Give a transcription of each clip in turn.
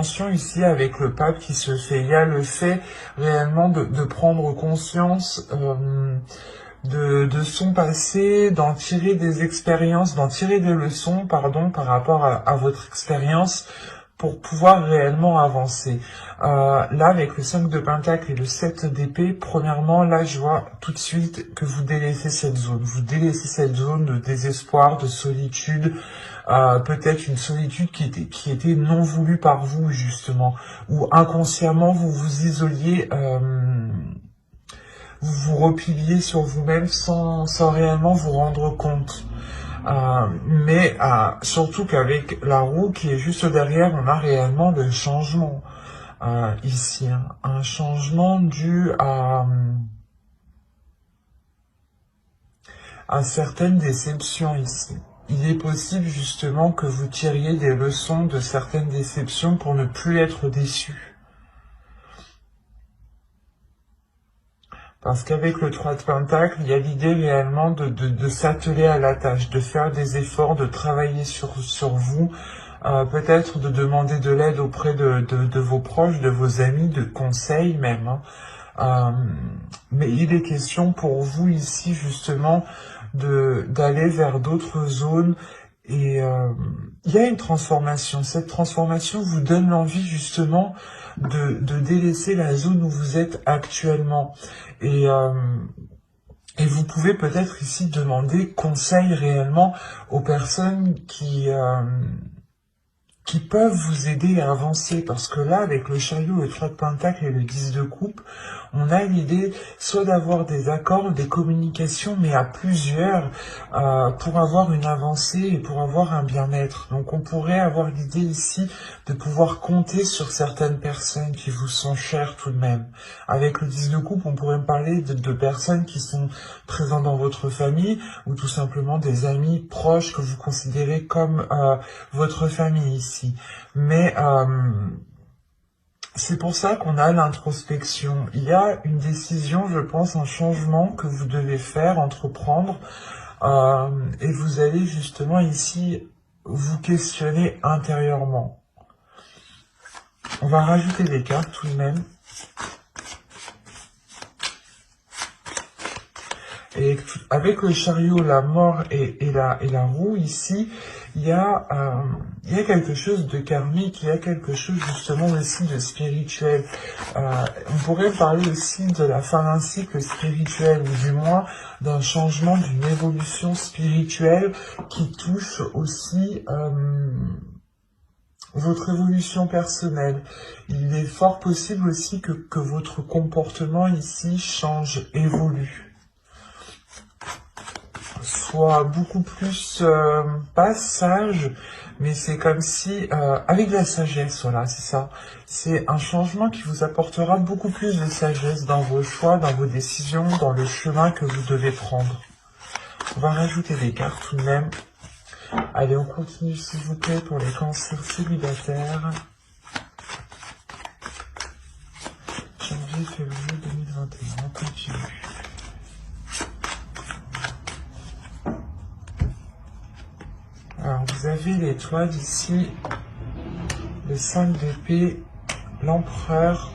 dimension ici avec le pape qui se fait. Il y a le fait réellement de prendre conscience de son passé, d'en tirer des expériences, d'en tirer des leçons, pardon, par rapport à votre expérience pour pouvoir réellement avancer. Là, avec le 5 de Pentacle et le 7 d'épée, premièrement, là, je vois tout de suite que vous délaissez cette zone. Vous délaissez cette zone de désespoir, de solitude, peut-être une solitude qui était non voulue par vous, justement, ou inconsciemment, vous vous isoliez, vous vous repliez sur vous-même sans réellement vous rendre compte. Mais surtout qu'avec la roue qui est juste derrière, on a réellement le changement ici. Hein. Un changement dû à certaines déceptions ici. Il est possible justement que vous tiriez des leçons de certaines déceptions pour ne plus être déçu. Parce qu'avec le 3 de Pentacle, il y a l'idée réellement de s'atteler à la tâche, de faire des efforts, de travailler sur vous, peut-être de demander de l'aide auprès de vos proches, de vos amis, de conseils même. Hein. Mais il est question pour vous ici justement d'aller vers d'autres zones et il y a une transformation. Cette transformation vous donne l'envie justement de délaisser la zone où vous êtes actuellement. Et vous pouvez peut-être ici demander conseil réellement aux personnes qui peuvent vous aider à avancer. Parce que là, avec le chariot, le 3 de Pentacle et le 10 de coupe, on a l'idée soit d'avoir des accords, des communications, mais à plusieurs, pour avoir une avancée et pour avoir un bien-être. Donc on pourrait avoir l'idée ici de pouvoir compter sur certaines personnes qui vous sont chères tout de même. Avec le 10 de coupe, on pourrait parler de personnes qui sont présentes dans votre famille, ou tout simplement des amis proches que vous considérez comme votre famille ici. Mais c'est pour ça qu'on a l'introspection. Il y a une décision, je pense, un changement que vous devez faire, entreprendre, et vous allez justement ici vous questionner intérieurement. On va rajouter des cartes tout de même. Et avec le chariot, la mort et la roue ici, il y a quelque chose de karmique, il y a quelque chose justement aussi de spirituel. On pourrait parler aussi de la fin d'un cycle spirituel, ou du moins d'un changement, d'une évolution spirituelle qui touche aussi votre évolution personnelle. Il est fort possible aussi que votre comportement ici change, évolue. Soit beaucoup plus, pas sage, mais c'est comme si, avec de la sagesse, voilà, c'est ça. C'est un changement qui vous apportera beaucoup plus de sagesse dans vos choix, dans vos décisions, dans le chemin que vous devez prendre. On va rajouter des cartes tout de même. Allez, on continue s'il vous plaît pour les cancers célibataires. Janvier, février 2021, on continue. Alors, vous avez l'étoile ici, le 5 d'épée, l'empereur,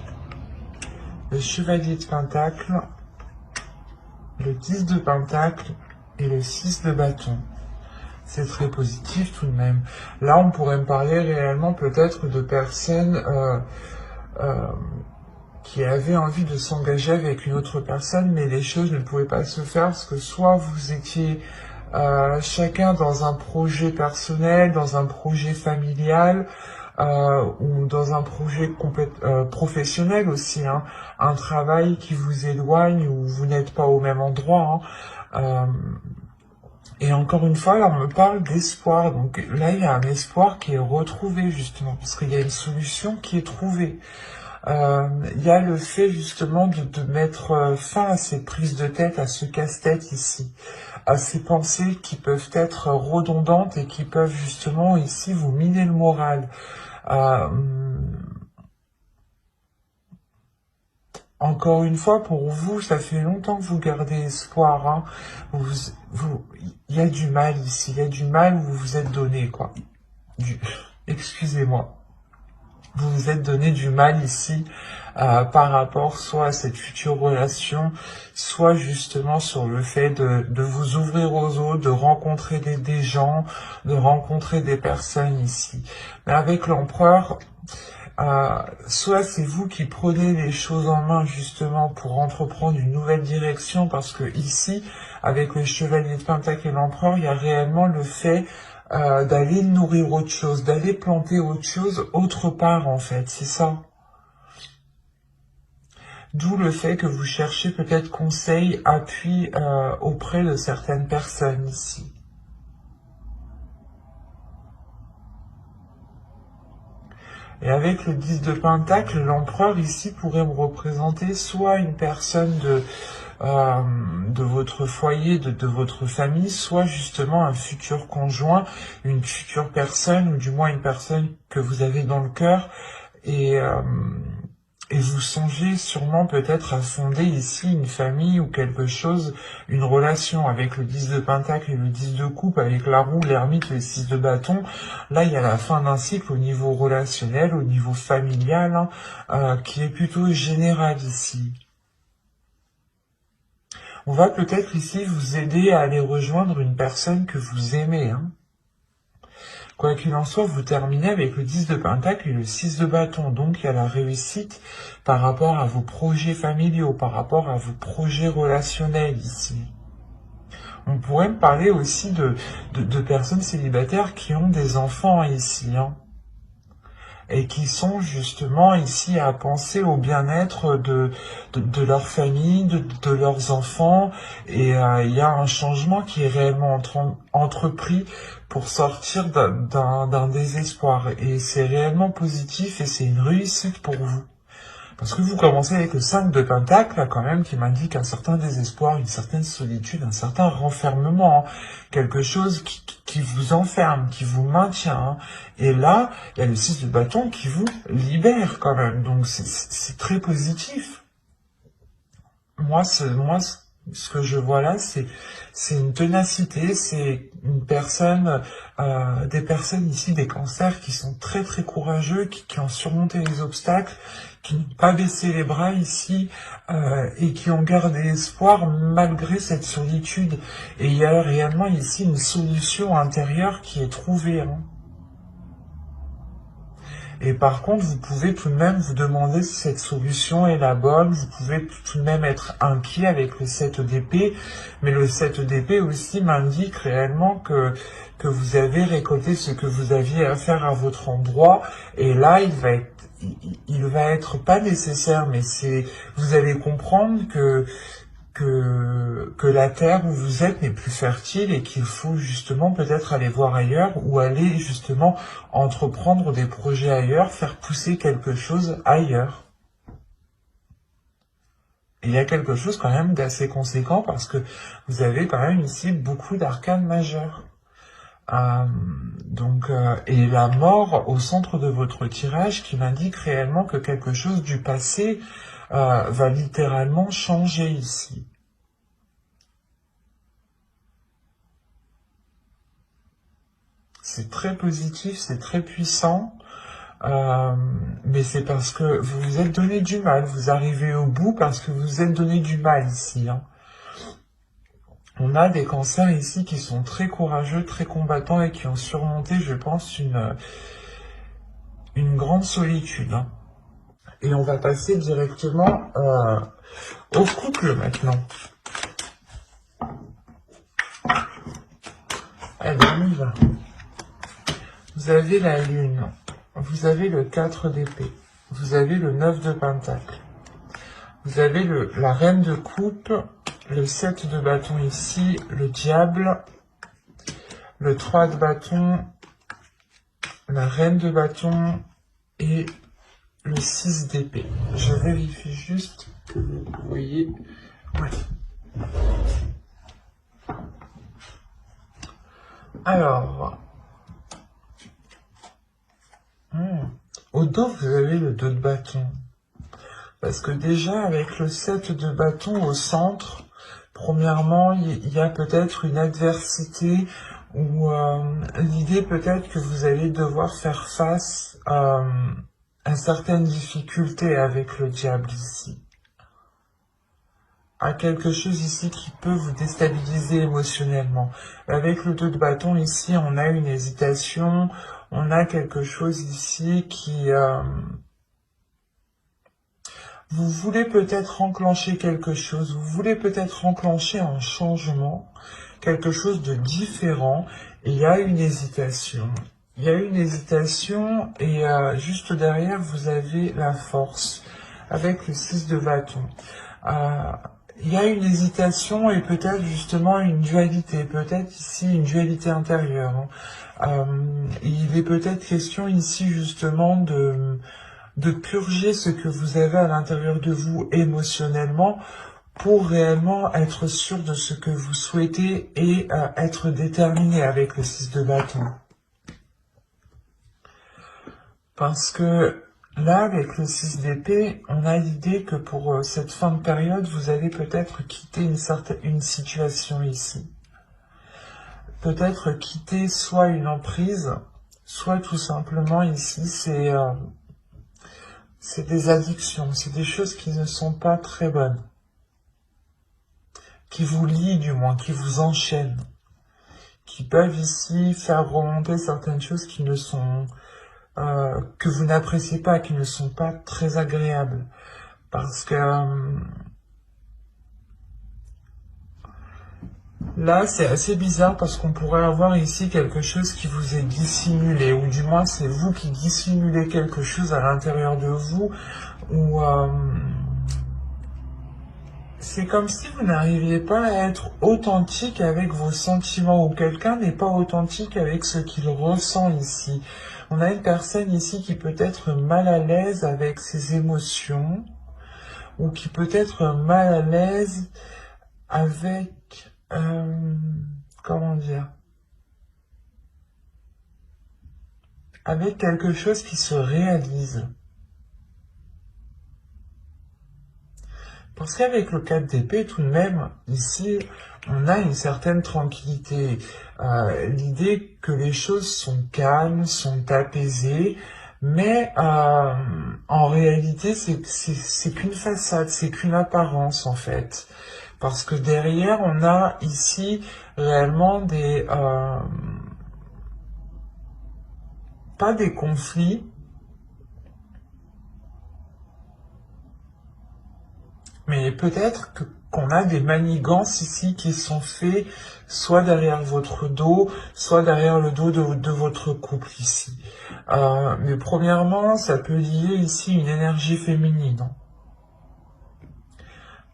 le chevalier de pentacle, le 10 de pentacle et le 6 de bâton. C'est très positif tout de même. Là, on pourrait me parler réellement peut-être de personnes qui avaient envie de s'engager avec une autre personne, mais les choses ne pouvaient pas se faire parce que soit vous étiez chacun dans un projet personnel, dans un projet familial, ou dans un projet professionnel aussi, hein, un travail qui vous éloigne ou vous n'êtes pas au même endroit. Hein, et encore une fois, là, on me parle d'espoir. Donc là, il y a un espoir qui est retrouvé justement, parce qu'il y a une solution qui est trouvée. Il y a le fait justement de mettre fin à ces prises de tête, à ce casse-tête ici, à ces pensées qui peuvent être redondantes et qui peuvent justement ici vous miner le moral. Encore une fois, pour vous, ça fait longtemps que vous gardez espoir. Hein. Il y a du mal ici, il y a du mal où vous vous êtes donné, quoi. Excusez-moi. vous vous êtes donné du mal ici par rapport soit à cette future relation, soit justement sur le fait de vous ouvrir aux autres, de rencontrer des gens, de rencontrer des personnes ici. Mais avec l'empereur, soit c'est vous qui prenez les choses en main justement pour entreprendre une nouvelle direction, parce que ici, avec le chevalier de Pentacle et l'empereur, il y a réellement le fait d'aller nourrir autre chose, d'aller planter autre chose autre part en fait, c'est ça. D'où le fait que vous cherchez peut-être conseil, appui auprès de certaines personnes ici. Et avec le 10 de Pentacle, l'empereur ici pourrait me représenter soit une personne de votre foyer, de votre famille, soit justement un futur conjoint, une future personne, ou du moins une personne que vous avez dans le cœur, et, et vous songez sûrement peut-être à fonder ici une famille ou quelque chose, une relation avec le 10 de Pentacle et le 10 de Coupe, avec la roue, l'ermite, le 6 de bâton. Là, il y a la fin d'un cycle au niveau relationnel, au niveau familial, qui est plutôt général ici. On va peut-être ici vous aider à aller rejoindre une personne que vous aimez. Quoi qu'il en soit, vous terminez avec le 10 de Pentacle et le 6 de bâton. Donc, il y a la réussite par rapport à vos projets familiaux, par rapport à vos projets relationnels ici. On pourrait me parler aussi de personnes célibataires qui ont des enfants ici, et qui sont justement ici à penser au bien-être de leur famille, de leurs enfants, et il y a un changement qui est réellement entrepris pour sortir d'un désespoir, et c'est réellement positif et c'est une réussite pour vous. Parce que vous commencez avec le 5 de Pentacle, là, quand même, qui m'indique un certain désespoir, une certaine solitude, un certain renfermement, quelque chose qui vous enferme, qui vous maintient. Et là, il y a le 6 de bâton qui vous libère, quand même. Donc, c'est très positif. Moi, ce que je vois là, c'est une ténacité, c'est une personne, des personnes ici, des cancers qui sont très très courageux, qui ont surmonté les obstacles, qui n'ont pas baissé les bras ici, et qui ont gardé espoir malgré cette solitude. Et il y a réellement ici une solution intérieure qui est trouvée. Et par contre, vous pouvez tout de même vous demander si cette solution est la bonne, vous pouvez tout de même être inquiet avec le 7 d'épée, mais le 7 d'épée aussi m'indique réellement que vous avez récolté ce que vous aviez à faire à votre endroit, et là, il va être pas nécessaire, mais vous allez comprendre que la terre où vous êtes n'est plus fertile et qu'il faut justement peut-être aller voir ailleurs ou aller justement entreprendre des projets ailleurs, faire pousser quelque chose ailleurs. Et il y a quelque chose quand même d'assez conséquent parce que vous avez quand même ici beaucoup d'arcanes majeures. Et la mort au centre de votre tirage qui m'indique réellement que quelque chose du passé va littéralement changer ici. C'est très positif, c'est très puissant, mais c'est parce que vous vous êtes donné du mal, vous arrivez au bout parce que vous vous êtes donné du mal ici. On a des cancers ici qui sont très courageux, très combattants et qui ont surmonté, je pense, une grande solitude. Et on va passer directement au couple maintenant. Allez, on y va. Vous avez la lune, vous avez le 4 d'épée, vous avez le 9 de pentacle, vous avez la reine de coupe, le 7 de bâton ici, le diable, le 3 de bâton, la reine de bâton et le 6 d'épée. Je vérifie juste que vous voyez. Ouais. Alors, au dos, vous avez le 2 de bâton. Parce que déjà, avec le 7 de bâton au centre, premièrement, il y a peut-être une adversité ou l'idée peut-être que vous allez devoir faire face à certaine difficulté avec le diable ici. À quelque chose ici qui peut vous déstabiliser émotionnellement. Avec le 2 de bâton ici, on a une hésitation, on a quelque chose ici qui... vous voulez peut-être enclencher quelque chose, vous voulez peut-être enclencher un changement, quelque chose de différent, et il y a une hésitation. Il y a une hésitation, et juste derrière, vous avez la force, avec le 6 de bâton. Il y a une hésitation et peut-être justement une dualité, peut-être ici une dualité intérieure. Il est peut-être question ici justement de purger ce que vous avez à l'intérieur de vous émotionnellement pour réellement être sûr de ce que vous souhaitez et être déterminé avec le 6 de bâton. Parce que là, avec le 6 d'épée, on a l'idée que pour cette fin de période, vous allez peut-être quitter une situation ici. Peut-être quitter soit une emprise, soit tout simplement ici, c'est des addictions, c'est des choses qui ne sont pas très bonnes. Qui vous lient du moins, qui vous enchaînent. Qui peuvent ici faire remonter certaines choses qui ne sont... que vous n'appréciez pas, qui ne sont pas très agréables. Parce que là, c'est assez bizarre parce qu'on pourrait avoir ici quelque chose qui vous est dissimulé, ou du moins c'est vous qui dissimulez quelque chose à l'intérieur de vous, ou c'est comme si vous n'arriviez pas à être authentique avec vos sentiments, ou quelqu'un n'est pas authentique avec ce qu'il ressent ici. On a une personne ici qui peut être mal à l'aise avec ses émotions, ou qui peut être mal à l'aise avec, comment dire, avec quelque chose qui se réalise. Parce qu'avec le 4 d'épée, tout de même, ici, on a une certaine tranquillité. L'idée que les choses sont calmes, sont apaisées, mais en réalité, c'est qu'une façade, c'est qu'une apparence, en fait. Parce que derrière, on a ici réellement pas des conflits, mais peut-être qu'on a des manigances ici qui sont faits soit derrière votre dos, soit derrière le dos de votre couple ici. Mais premièrement, ça peut lier ici une énergie féminine.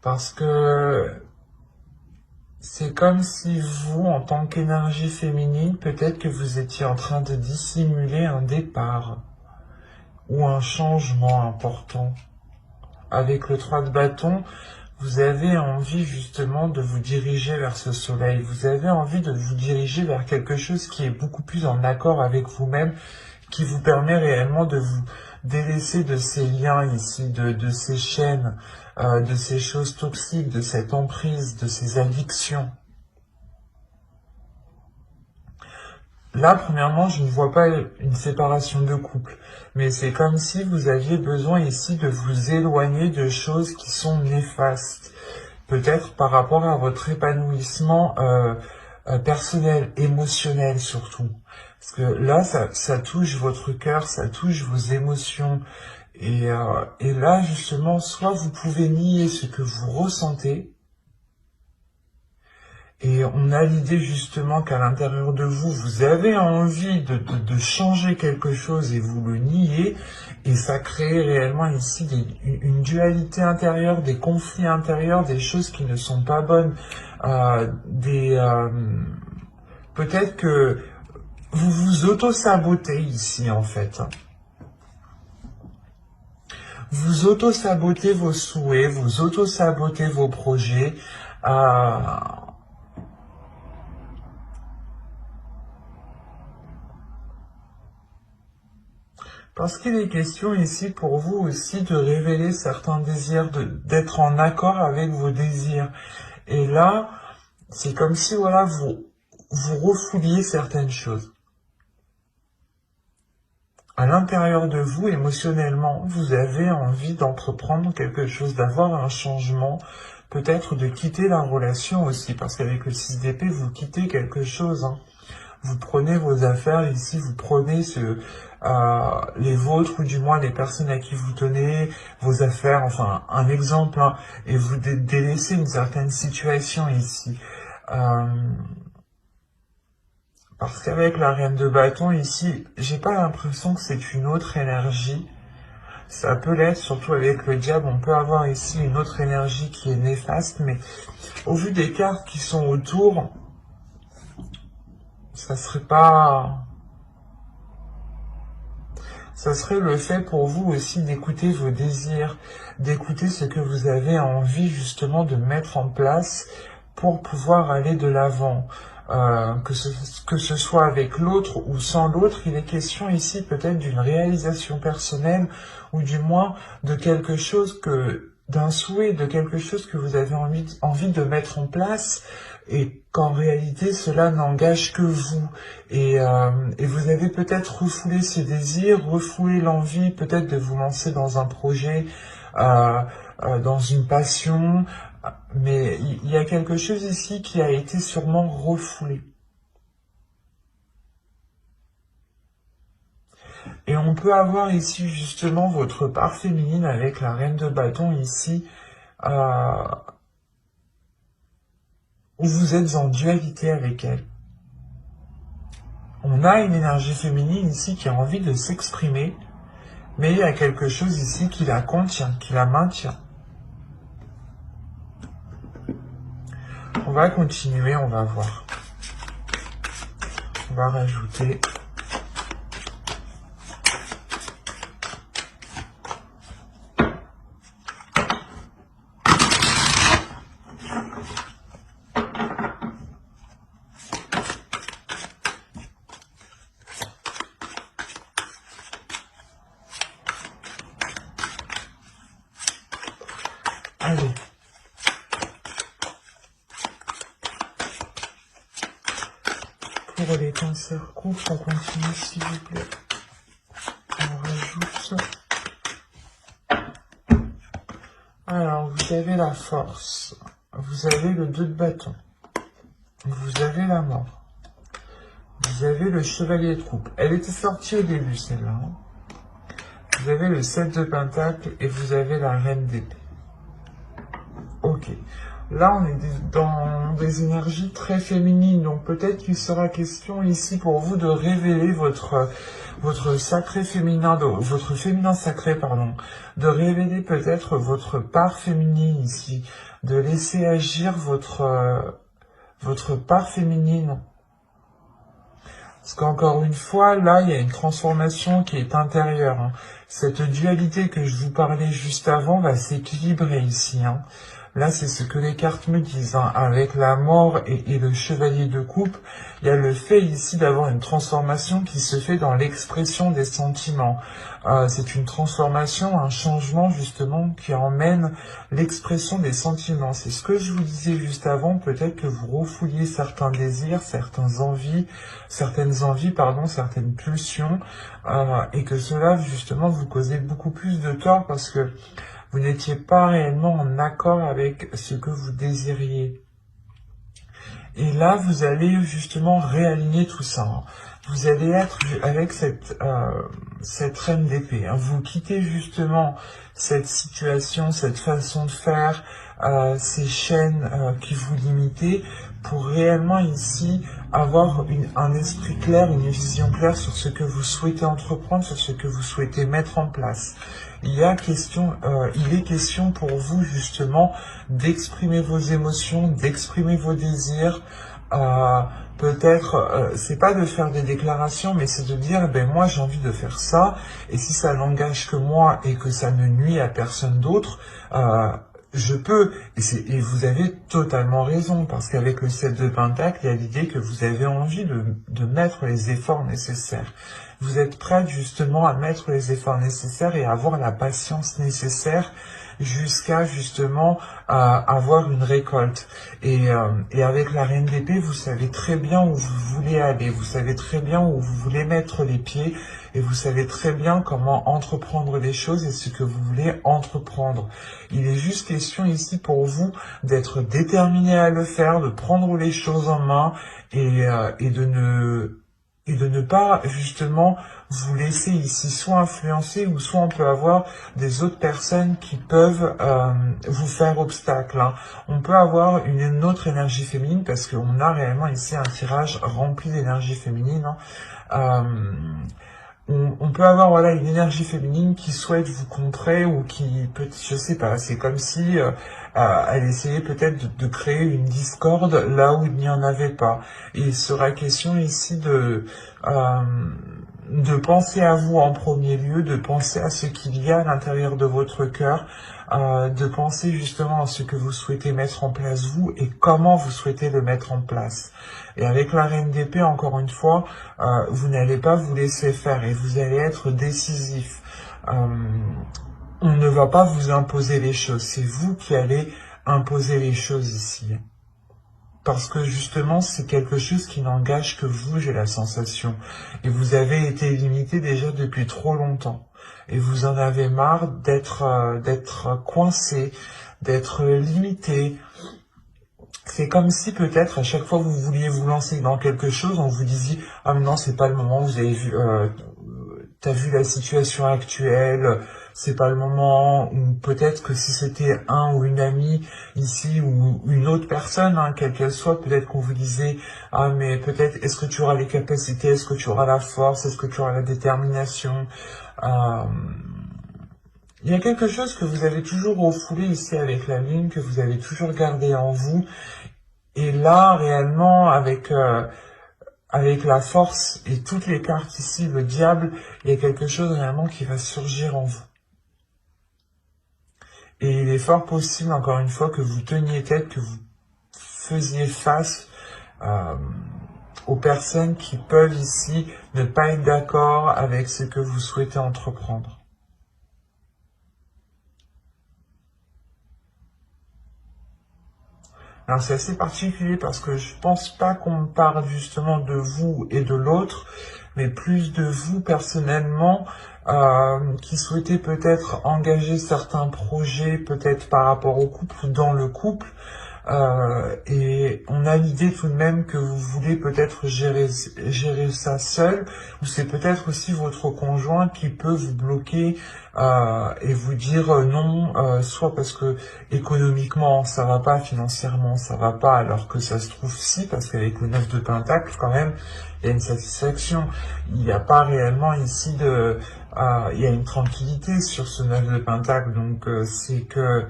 Parce que c'est comme si vous, en tant qu'énergie féminine, peut-être que vous étiez en train de dissimuler un départ ou un changement important. Avec le 3 de bâton, vous avez envie justement de vous diriger vers ce soleil. Vous avez envie de vous diriger vers quelque chose qui est beaucoup plus en accord avec vous-même, qui vous permet réellement de vous délaisser de ces liens ici, de ces chaînes, de ces choses toxiques, de cette emprise, de ces addictions. Là, premièrement, je ne vois pas une séparation de couple, mais c'est comme si vous aviez besoin ici de vous éloigner de choses qui sont néfastes. Peut-être par rapport à votre épanouissement personnel, émotionnel surtout. Parce que là, ça touche votre cœur, ça touche vos émotions. Et là, justement, soit vous pouvez nier ce que vous ressentez, et on a l'idée justement qu'à l'intérieur de vous, vous avez envie de changer quelque chose et vous le niez. Et ça crée réellement ici une dualité intérieure, des conflits intérieurs, des choses qui ne sont pas bonnes. Peut-être que vous vous auto-sabotez ici en fait. Vous auto-sabotez vos souhaits, vous auto-sabotez vos projets. Parce qu'il est question ici pour vous aussi de révéler certains désirs, d'être en accord avec vos désirs. Et là, c'est comme si voilà, vous refouliez certaines choses. à l'intérieur de vous, émotionnellement, vous avez envie d'entreprendre quelque chose, d'avoir un changement, peut-être de quitter la relation aussi, parce qu'avec le 6 d'épée, vous quittez quelque chose, hein. Vous prenez vos affaires ici, vous prenez les vôtres, ou du moins les personnes à qui vous tenez, vos affaires, enfin un exemple, hein, et vous délaissez une certaine situation ici. Parce qu'avec la reine de bâton ici, j'ai pas l'impression que c'est une autre énergie. Ça peut l'être, surtout avec le diable, on peut avoir ici une autre énergie qui est néfaste, mais au vu des cartes qui sont autour, ça serait pas... Ça serait le fait pour vous aussi d'écouter vos désirs, d'écouter ce que vous avez envie justement de mettre en place pour pouvoir aller de l'avant. Que ce soit avec l'autre ou sans l'autre, il est question ici peut-être d'une réalisation personnelle ou du moins de quelque chose d'un souhait, de quelque chose que vous avez envie de mettre en place et qu'en réalité cela n'engage que vous. Et vous avez peut-être refoulé ce désir, refoulé l'envie peut-être de vous lancer dans un projet, dans une passion, mais il y a quelque chose ici qui a été sûrement refoulé. Et on peut avoir ici justement votre part féminine avec la reine de bâton ici, où vous êtes en dualité avec elle. On a une énergie féminine ici qui a envie de s'exprimer, mais il y a quelque chose ici qui la contient, qui la maintient. On va continuer, on va voir. On va rajouter... Allez. Pour les cancers courts, on continue s'il vous plaît. On rajoute. Alors, vous avez la force. Vous avez le 2 de bâton. Vous avez la mort. Vous avez le chevalier de coupe. Elle était sortie au début, celle-là. Hein. Vous avez le 7 de pentacle et vous avez la reine d'épée. Ok. Là, on est dans des énergies très féminines, donc peut-être qu'il sera question ici pour vous de révéler votre sacré féminin, votre féminin sacré, pardon, de révéler peut-être votre part féminine ici, de laisser agir votre part féminine. Parce qu'encore une fois, là, il y a une transformation qui est intérieure. Hein. Cette dualité que je vous parlais juste avant va s'équilibrer ici. Hein. Là, c'est ce que les cartes me disent. Hein. Avec la mort et le chevalier de coupe, il y a le fait ici d'avoir une transformation qui se fait dans l'expression des sentiments. C'est une transformation, un changement justement qui emmène l'expression des sentiments. C'est ce que je vous disais juste avant. Peut-être que vous refouliez certains désirs, certaines envies, certaines pulsions, et que cela justement vous causait beaucoup plus de tort parce que vous n'étiez pas réellement en accord avec ce que vous désiriez. Et là, vous allez justement réaligner tout ça. Hein. Vous allez être avec cette reine d'épée. Hein. Vous quittez justement cette situation, cette façon de faire, ces chaînes qui vous limitaient, pour réellement ici avoir un esprit clair, une vision claire sur ce que vous souhaitez entreprendre, sur ce que vous souhaitez mettre en place. Il est question pour vous justement d'exprimer vos émotions, d'exprimer vos désirs. Peut-être, c'est pas de faire des déclarations, mais c'est de dire, ben moi j'ai envie de faire ça, et si ça n'engage que moi et que ça ne nuit à personne d'autre, je peux. Et vous avez totalement raison, parce qu'avec le 7 de pentacle, il y a l'idée que vous avez envie de mettre les efforts nécessaires. Vous êtes prête justement à mettre les efforts nécessaires et à avoir la patience nécessaire jusqu'à justement avoir une récolte. Et avec la reine d'épée, vous savez très bien où vous voulez aller, vous savez très bien où vous voulez mettre les pieds, et vous savez très bien comment entreprendre les choses et ce que vous voulez entreprendre. Il est juste question ici pour vous d'être déterminé à le faire, de prendre les choses en main et de ne pas justement vous laisser ici soit influencer ou soit on peut avoir des autres personnes qui peuvent vous faire obstacle. Hein. On peut avoir une autre énergie féminine parce qu'on a réellement ici un tirage rempli d'énergie féminine. Hein. On peut avoir voilà une énergie féminine qui souhaite vous contrer ou qui peut, je sais pas, c'est comme si elle essayait peut-être de créer une discorde là où il n'y en avait pas. Et il sera question ici de penser à vous en premier lieu, de penser à ce qu'il y a à l'intérieur de votre cœur, de penser justement à ce que vous souhaitez mettre en place vous et comment vous souhaitez le mettre en place. Et avec la reine d'épée, encore une fois, vous n'allez pas vous laisser faire et vous allez être décisif. On ne va pas vous imposer les choses, c'est vous qui allez imposer les choses ici. Parce que justement, c'est quelque chose qui n'engage que vous, j'ai la sensation. Et vous avez été limité déjà depuis trop longtemps. Et vous en avez marre d'être coincé, d'être limité. C'est comme si peut-être à chaque fois que vous vouliez vous lancer dans quelque chose, on vous disait ah mais non c'est pas le moment, vous avez vu t'as vu la situation actuelle, c'est pas le moment, ou peut-être que si c'était un ou une amie ici ou une autre personne, hein, quelle qu'elle soit, peut-être qu'on vous disait ah mais peut-être est-ce que tu auras les capacités, est-ce que tu auras la force, est-ce que tu auras la détermination. Il y a quelque chose que vous avez toujours refoulé ici avec la lune, que vous avez toujours gardé en vous. Et là, réellement, avec la force et toutes les cartes ici, le diable, il y a quelque chose réellement qui va surgir en vous. Et il est fort possible, encore une fois, que vous teniez tête, que vous faisiez face aux personnes qui peuvent ici ne pas être d'accord avec ce que vous souhaitez entreprendre. Alors c'est assez particulier parce que je pense pas qu'on parle justement de vous et de l'autre, mais plus de vous personnellement qui souhaitez peut-être engager certains projets, peut-être par rapport au couple ou dans le couple. Et on a l'idée tout de même que vous voulez peut-être gérer ça seul, ou c'est peut-être aussi votre conjoint qui peut vous bloquer et vous dire non, soit parce que économiquement ça va pas, financièrement ça va pas, alors que ça se trouve si, parce qu'avec le 9 de Pentacle quand même, il y a une satisfaction. Il n'y a pas réellement ici il y a une tranquillité sur ce 9 de Pentacle, donc c'est que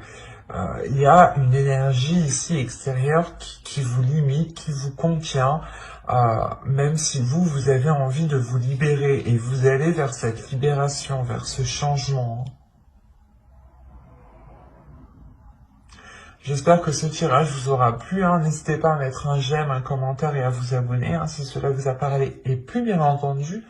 il y a une énergie ici extérieure qui vous limite, qui vous contient, même si vous avez envie de vous libérer et vous allez vers cette libération, vers ce changement. J'espère que ce tirage vous aura plu. Hein. N'hésitez pas à mettre un j'aime, un commentaire et à vous abonner si cela vous a parlé. Et puis bien entendu,